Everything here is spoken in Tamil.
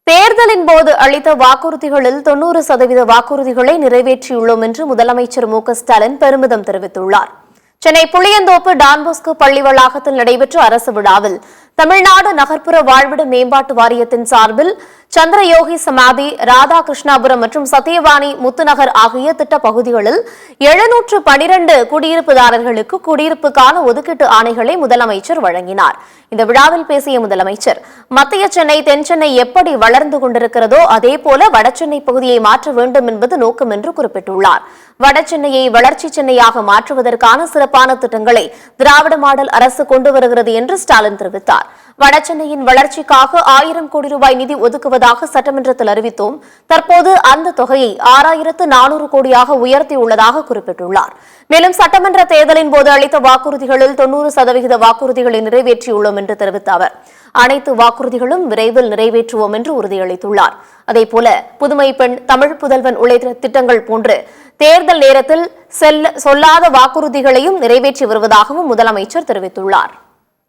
தேர்தலின் போது அளித்த வாக்குறுதிகளில் 90% வாக்குறுதிகளை நிறைவேற்றியுள்ளோம் என்று முதலமைச்சர் மு.க.ஸ்டாலின் பெருமிதம் தெரிவித்துள்ளார். சென்னை புளியந்தோப்பு டான்போஸ்கோ பள்ளி வளாகத்தில் நடைபெற்ற அரசு விழாவில் தமிழ்நாடு நகர்ப்புற வாழ்விட மேம்பாட்டு வாரியத்தின் சார்பில் சந்திரயோகி சமாதி, ராதாகிருஷ்ணாபுரம் மற்றும் சத்தியவாணி முத்துநகர் ஆகிய திட்ட பகுதிகளில் 712 குடியிருப்புதாரர்களுக்கு குடியிருப்புக்கான ஒதுக்கீட்டு ஆணைகளை முதலமைச்சர் வழங்கினார். இந்த விழாவில் பேசிய முதலமைச்சர், மத்திய சென்னை தென் சென்னை எப்படி வளர்ந்து கொண்டிருக்கிறதோ அதேபோல வடசென்னை பகுதியை மாற்ற வேண்டும் என்பது நோக்கம் என்று குறிப்பிட்டுள்ளார். வடசென்னையை வளர்ச்சி சென்னையாக மாற்றுவதற்கான சிறப்பான திட்டங்களை திராவிட மாடல் அரசு கொண்டு வருகிறது என்று ஸ்டாலின் தெரிவித்தார். வடசென்னையின் வளர்ச்சிக்காக 1000 கோடி ரூபாய் நிதி ஒதுக்குவதாக சட்டமன்றத்தில் அறிவித்தோம். தற்போது அந்த தொகையை 6400 கோடியாக உயர்த்தியுள்ளதாக குறிப்பிட்டுள்ளார். மேலும் சட்டமன்ற தேர்தலின் போது அளித்த வாக்குறுதிகளில் 90% வாக்குறுதிகளை நிறைவேற்றியுள்ளோம் என்று தெரிவித்த அவர், அனைத்து வாக்குறுதிகளும் விரைவில் நிறைவேற்றுவோம் என்று உறுதியளித்துள்ளார். அதேபோல புதுமை பெண், தமிழ் புதல்வன் உள்ளிட்ட திட்டங்கள் போன்று தேர்தல் நேரத்தில் சொல்லாத வாக்குறுதிகளையும் நிறைவேற்றி வருவதாகவும் முதலமைச்சர் தெரிவித்துள்ளார்.